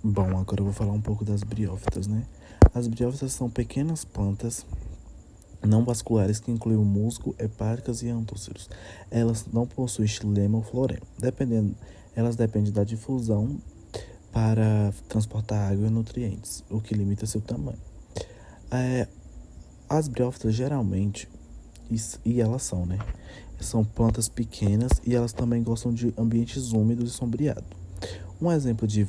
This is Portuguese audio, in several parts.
Bom, agora eu vou falar um pouco das briófitas, né? As briófitas são pequenas plantas não vasculares que incluem o musgo, hepáticas e antúceros. Elas não possuem xilema ou florema. Elas dependem da difusão para transportar água e nutrientes, o que limita seu tamanho. É, as briófitas geralmente, e elas são, né? São plantas pequenas e elas também gostam de ambientes úmidos e sombreados. Um exemplo de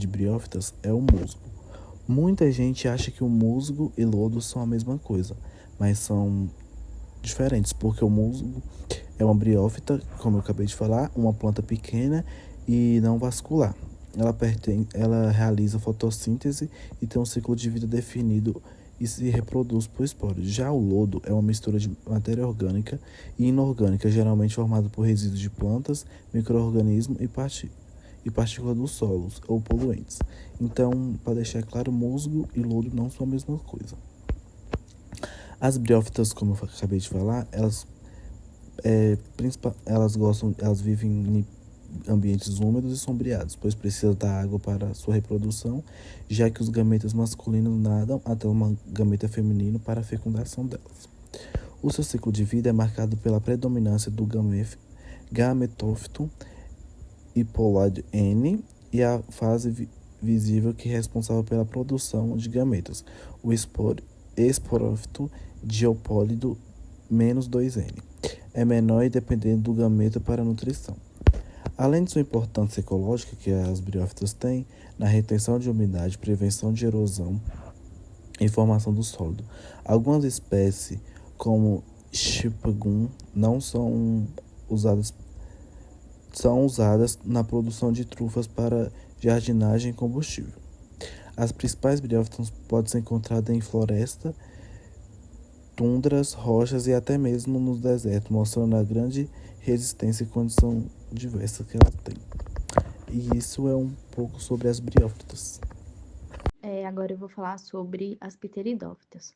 briófitas é o musgo. Muita gente acha que o musgo e lodo são a mesma coisa, mas são diferentes, porque o musgo é uma briófita, como eu acabei de falar, uma planta pequena e não vascular. Ela realiza fotossíntese e tem um ciclo de vida definido e se reproduz por esporos. Já o lodo é uma mistura de matéria orgânica e inorgânica, geralmente formada por resíduos de plantas, micro-organismos e partículas dos solos ou poluentes. Então, para deixar claro, musgo e lodo não são a mesma coisa. As briófitas, como eu acabei de falar, elas vivem em ambientes úmidos e sombreados, pois precisam da água para sua reprodução, já que os gametas masculinos nadam até uma gameta feminino para a fecundação delas. O seu ciclo de vida é marcado pela predominância do gametófito hiploide N e a fase visível que é responsável pela produção de gametas, o esporófito diopólido -2N. É menor e dependente do gameta para a nutrição. Além de sua importância ecológica que as briófitas têm na retenção de umidade, prevenção de erosão e formação do sólido, algumas espécies, como Chipagum, não são usadas na produção de trufas para jardinagem e combustível. As principais briófitas podem ser encontradas em floresta, tundras, rochas e até mesmo nos desertos, mostrando a grande resistência e condição diversa que ela tem. E isso é um pouco sobre as briófitas. Agora eu vou falar sobre as pteridófitas.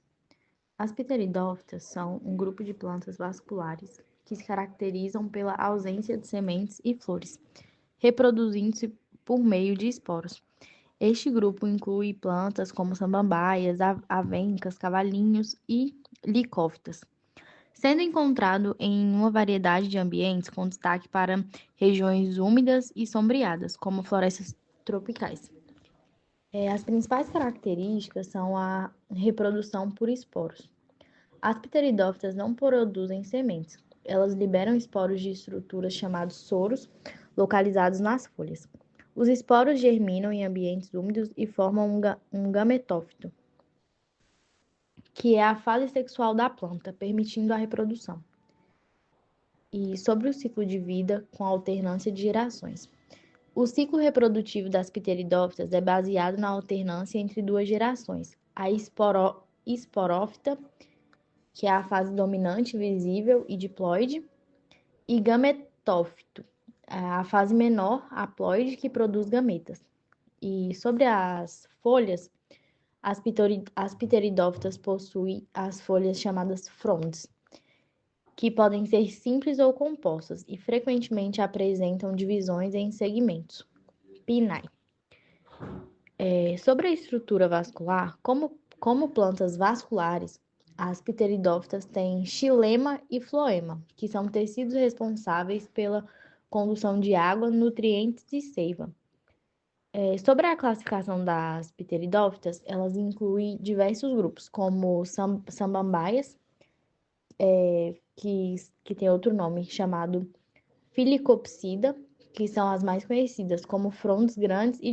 As pteridófitas são um grupo de plantas vasculares que se caracterizam pela ausência de sementes e flores, reproduzindo-se por meio de esporos. Este grupo inclui plantas como samambaias, avencas, cavalinhos e licófitas, sendo encontrado em uma variedade de ambientes com destaque para regiões úmidas e sombreadas, como florestas tropicais. As principais características são a reprodução por esporos. As pteridófitas não produzem sementes. Elas liberam esporos de estruturas chamados soros, localizados nas folhas. Os esporos germinam em ambientes úmidos e formam um gametófito, que é a fase sexual da planta, permitindo a reprodução. E sobre o ciclo de vida com alternância de gerações. O ciclo reprodutivo das pteridófitas é baseado na alternância entre duas gerações, a esporófita, que é a fase dominante, visível e diploide, e gametófito, a fase menor, haploide, que produz gametas. E sobre as folhas, as pteridófitas possuem as folhas chamadas frondes, que podem ser simples ou compostas e frequentemente apresentam divisões em segmentos. Pinnae. Sobre a estrutura vascular, como plantas vasculares, as pteridófitas têm xilema e floema, que são tecidos responsáveis pela condução de água, nutrientes e seiva. Sobre a classificação das pteridófitas, elas incluem diversos grupos, como samambaias, que tem outro nome chamado Filicopsida, que são as mais conhecidas, como frondes grandes e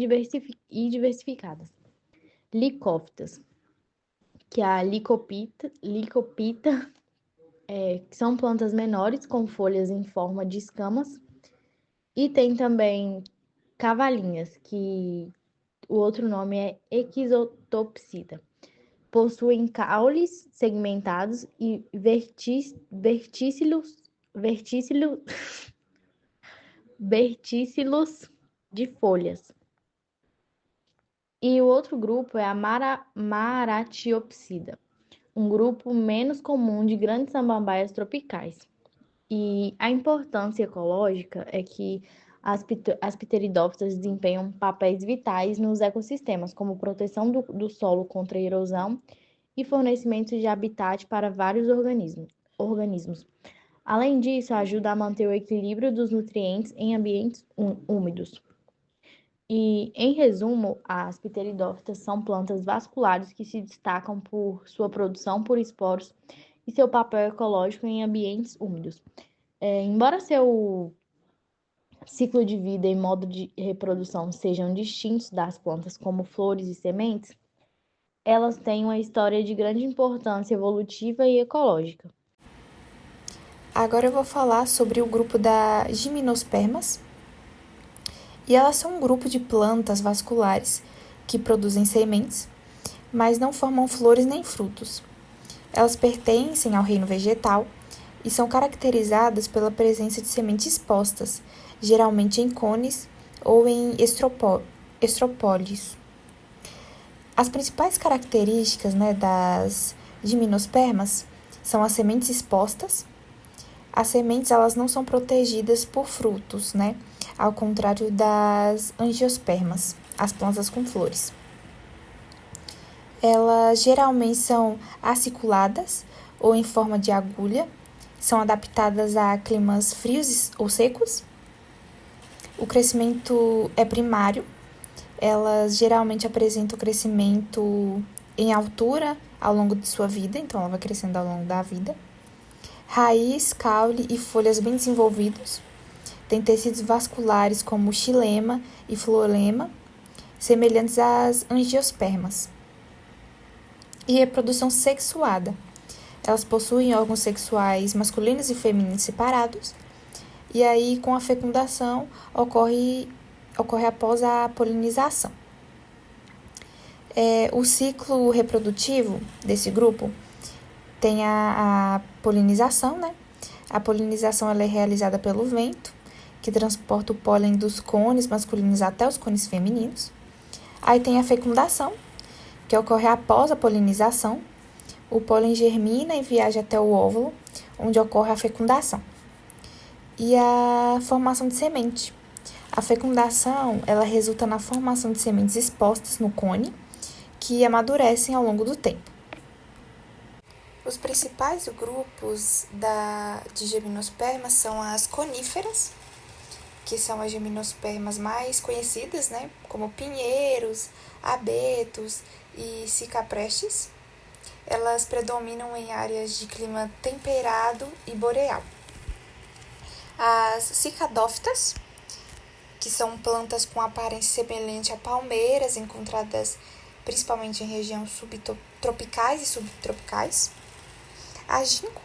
diversificadas. Licófitas, que é a licopita, que são plantas menores com folhas em forma de escamas. E tem também cavalinhas, que o outro nome é Equisotopsida. Possuem caules segmentados e vertícilos de folhas. E o outro grupo é a Maratiopsida, um grupo menos comum de grandes samambaias tropicais. E a importância ecológica é que As pteridófitas desempenham papéis vitais nos ecossistemas, como proteção do solo contra a erosão e fornecimento de habitat para vários organismos. Além disso, ajuda a manter o equilíbrio dos nutrientes em ambientes úmidos. E, em resumo, as pteridófitas são plantas vasculares que se destacam por sua produção por esporos e seu papel ecológico em ambientes úmidos. Embora seu ciclo de vida e modo de reprodução sejam distintos das plantas como flores e sementes, elas têm uma história de grande importância evolutiva e ecológica. Agora eu vou falar sobre o grupo das gimnospermas. E elas são um grupo de plantas vasculares que produzem sementes, mas não formam flores nem frutos. Elas pertencem ao reino vegetal e são caracterizadas pela presença de sementes expostas, geralmente em cones ou em estropólios. As principais características, das gimnospermas são as sementes expostas. As sementes elas não são protegidas por frutos, ao contrário das angiospermas, as plantas com flores. Elas geralmente são aciculadas ou em forma de agulha, são adaptadas a climas frios ou secos. O crescimento é primário, elas geralmente apresentam crescimento em altura ao longo de sua vida, então ela vai crescendo ao longo da vida. Raiz, caule e folhas bem desenvolvidos. Tem tecidos vasculares como xilema e floema, semelhantes às angiospermas. E reprodução sexuada. Elas possuem órgãos sexuais masculinos e femininos separados. E aí, com a fecundação, ocorre após a polinização. O ciclo reprodutivo desse grupo tem a polinização, A polinização ela é realizada pelo vento, que transporta o pólen dos cones masculinos até os cones femininos. Aí tem a fecundação, que ocorre após a polinização. O pólen germina e viaja até o óvulo, onde ocorre a fecundação. E a formação de semente. A fecundação ela resulta na formação de sementes expostas no cone, que amadurecem ao longo do tempo. Os principais grupos de gimnospermas são as coníferas, que são as gimnospermas mais conhecidas, como pinheiros, abetos e cicaprestes. Elas predominam em áreas de clima temperado e boreal. As cicadófitas, que são plantas com aparência semelhante a palmeiras, encontradas principalmente em regiões subtropicais e subtropicais. As ginkgo,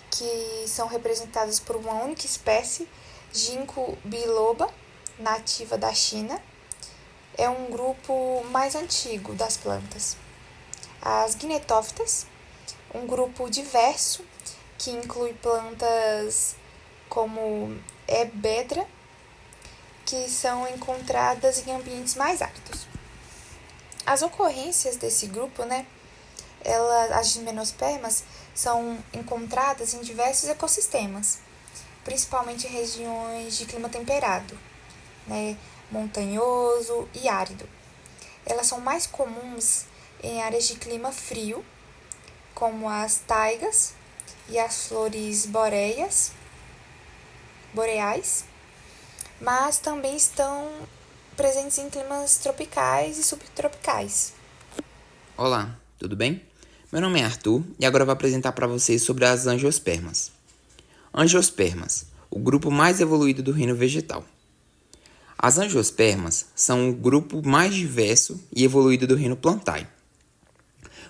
que são representadas por uma única espécie, Ginkgo biloba, nativa da China, é um grupo mais antigo das plantas. As guinetófitas, um grupo diverso que inclui plantas como ebedra, que são encontradas em ambientes mais áridos. As ocorrências desse grupo, as gimnospermas, são encontradas em diversos ecossistemas, principalmente em regiões de clima temperado, montanhoso e árido. Elas são mais comuns em áreas de clima frio, como as taigas e as flores boreais, mas também estão presentes em climas tropicais e subtropicais. Olá, tudo bem? Meu nome é Arthur e agora eu vou apresentar para vocês sobre as angiospermas. Angiospermas, o grupo mais evoluído do reino vegetal. As angiospermas são o grupo mais diverso e evoluído do reino plantae,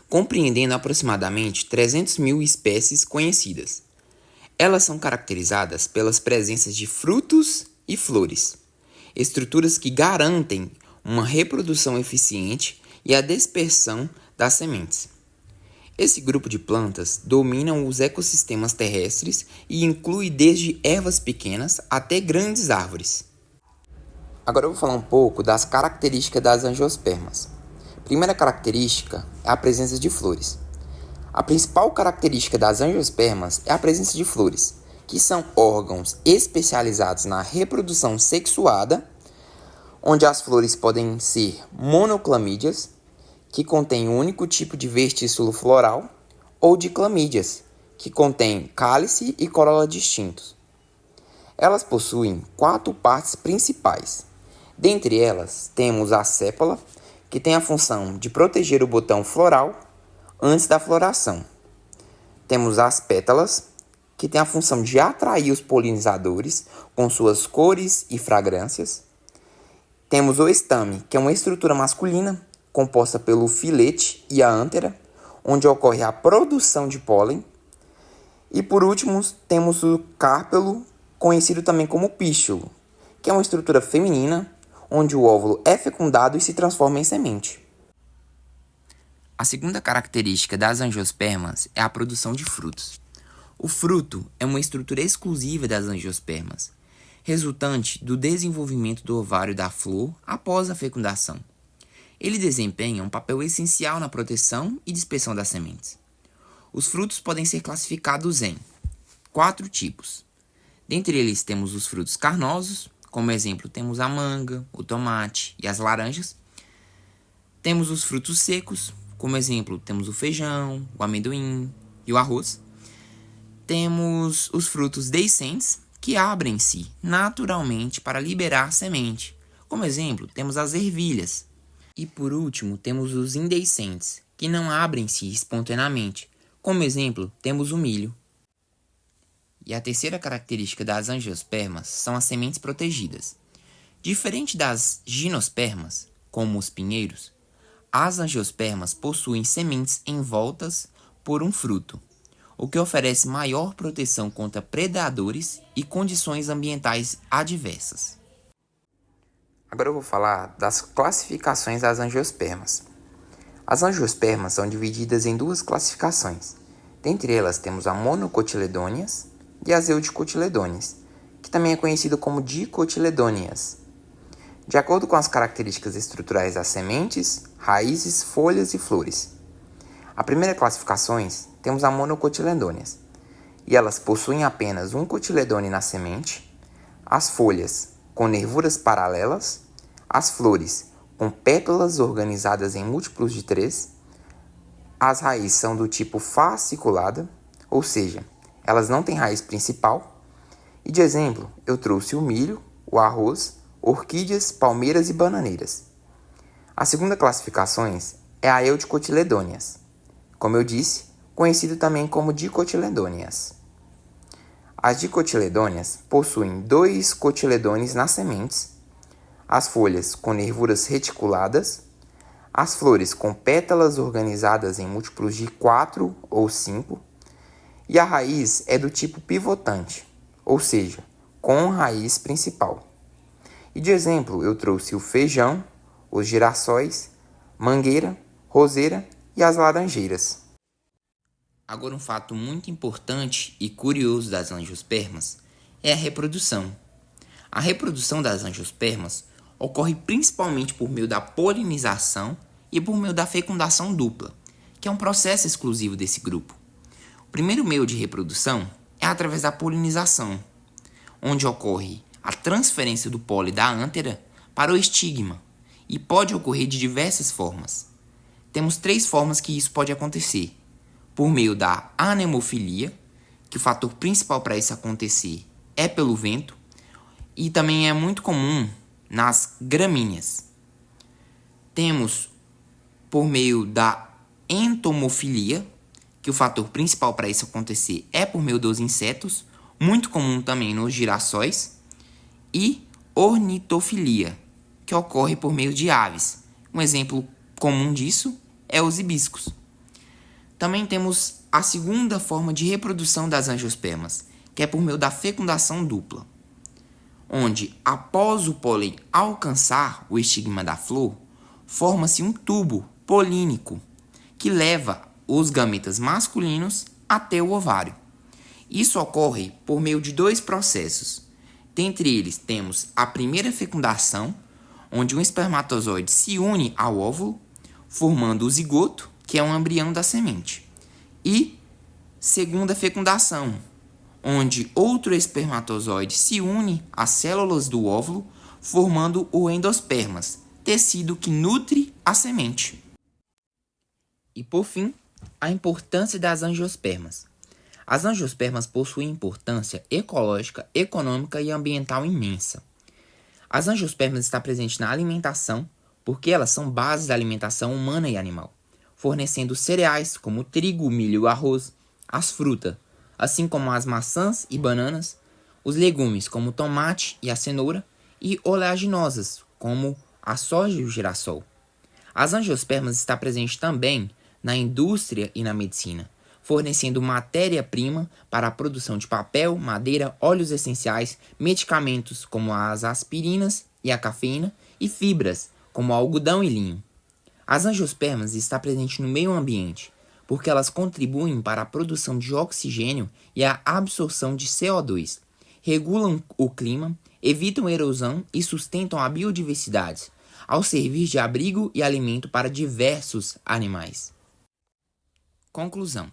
compreendendo aproximadamente 300 mil espécies conhecidas. Elas são caracterizadas pelas presenças de frutos e flores, estruturas que garantem uma reprodução eficiente e a dispersão das sementes. Esse grupo de plantas dominam os ecossistemas terrestres e inclui desde ervas pequenas até grandes árvores. Agora eu vou falar um pouco das características das angiospermas. Primeira característica é a presença de flores. A principal característica das angiospermas é a presença de flores, que são órgãos especializados na reprodução sexuada, onde as flores podem ser monoclamídeas, que contêm um único tipo de vestículo floral, ou diclamídeas, que contêm cálice e corola distintos. Elas possuem 4 partes principais. Dentre elas, temos a sépala, que tem a função de proteger o botão floral antes da floração. Temos as pétalas, que tem a função de atrair os polinizadores com suas cores e fragrâncias. Temos o estame, que é uma estrutura masculina, composta pelo filete e a ântera, onde ocorre a produção de pólen. E por último, temos o carpelo, conhecido também como pístilo, que é uma estrutura feminina, onde o óvulo é fecundado e se transforma em semente. A segunda característica das angiospermas é a produção de frutos. O fruto é uma estrutura exclusiva das angiospermas, resultante do desenvolvimento do ovário da flor após a fecundação. Ele desempenha um papel essencial na proteção e dispersão das sementes. Os frutos podem ser classificados em 4 tipos. Dentre eles temos os frutos carnosos, como exemplo temos a manga, o tomate e as laranjas. Temos os frutos secos, como exemplo temos o feijão, o amendoim e o arroz. Temos os frutos deiscentes, que abrem-se naturalmente para liberar semente. Como exemplo, temos as ervilhas. E por último, temos os indeiscentes, que não abrem-se espontaneamente. Como exemplo, temos o milho. E a terceira característica das angiospermas são as sementes protegidas. Diferente das gimnospermas, como os pinheiros, as angiospermas possuem sementes envoltas por um fruto, o que oferece maior proteção contra predadores e condições ambientais adversas. Agora eu vou falar das classificações das angiospermas. As angiospermas são divididas em 2 classificações. Dentre elas temos a monocotiledôneas e as eudicotiledôneas, que também é conhecido como dicotiledôneas, de acordo com as características estruturais das sementes, raízes, folhas e flores. A primeira classificação temos a monocotiledôneas, e elas possuem apenas um cotiledôneo na semente, as folhas com nervuras paralelas, as flores com pétalas organizadas em múltiplos de 3, as raízes são do tipo fasciculada, ou seja, elas não têm raiz principal, e de exemplo eu trouxe o milho, o arroz, orquídeas, palmeiras e bananeiras. A segunda classificação é a eudicotiledôneas, como eu disse, conhecido também como dicotiledôneas. As dicotiledôneas possuem 2 cotiledôneos nas sementes, as folhas com nervuras reticuladas, as flores com pétalas organizadas em múltiplos de 4 ou 5, e a raiz é do tipo pivotante, ou seja, com raiz principal. E de exemplo, eu trouxe o feijão, os girassóis, mangueira, roseira e as laranjeiras. Agora um fato muito importante e curioso das angiospermas é a reprodução. A reprodução das angiospermas ocorre principalmente por meio da polinização e por meio da fecundação dupla, que é um processo exclusivo desse grupo. O primeiro meio de reprodução é através da polinização, onde ocorre a transferência do pólen da ântera para o estigma e pode ocorrer de diversas formas. Temos 3 formas que isso pode acontecer. Por meio da anemofilia, que o fator principal para isso acontecer é pelo vento, e também é muito comum nas gramíneas. Temos por meio da entomofilia, que o fator principal para isso acontecer é por meio dos insetos, muito comum também nos girassóis, e ornitofilia, que ocorre por meio de aves. Um exemplo comum disso é os hibiscos. Também temos a segunda forma de reprodução das angiospermas, que é por meio da fecundação dupla, onde, após o pólen alcançar o estigma da flor, forma-se um tubo polínico que leva os gametas masculinos até o ovário. Isso ocorre por meio de 2 processos. Dentre eles temos a primeira fecundação, onde um espermatozoide se une ao óvulo, formando o zigoto, que é um embrião da semente. E segunda fecundação, onde outro espermatozoide se une às células do óvulo, formando o endospermas, tecido que nutre a semente. E por fim, a importância das angiospermas. As angiospermas possuem importância ecológica, econômica e ambiental imensa. As angiospermas estão presentes na alimentação, porque elas são bases da alimentação humana e animal, fornecendo cereais como trigo, milho e arroz, as frutas, assim como as maçãs e bananas, os legumes como o tomate e a cenoura, e oleaginosas como a soja e o girassol. As angiospermas estão presentes também na indústria e na medicina, fornecendo matéria-prima para a produção de papel, madeira, óleos essenciais, medicamentos como as aspirinas e a cafeína e fibras como o algodão e linho. As angiospermas estão presentes no meio ambiente, porque elas contribuem para a produção de oxigênio e a absorção de CO2, regulam o clima, evitam erosão e sustentam a biodiversidade, ao servir de abrigo e alimento para diversos animais. Conclusão.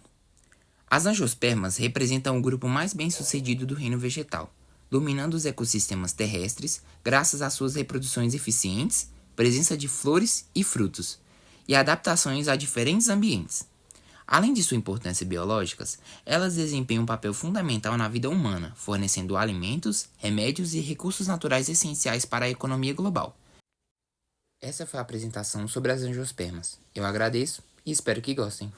As angiospermas representam o grupo mais bem-sucedido do reino vegetal, dominando os ecossistemas terrestres graças às suas reproduções eficientes, presença de flores e frutos, e adaptações a diferentes ambientes. Além de sua importância biológica, elas desempenham um papel fundamental na vida humana, fornecendo alimentos, remédios e recursos naturais essenciais para a economia global. Essa foi a apresentação sobre as angiospermas. Eu agradeço e espero que gostem.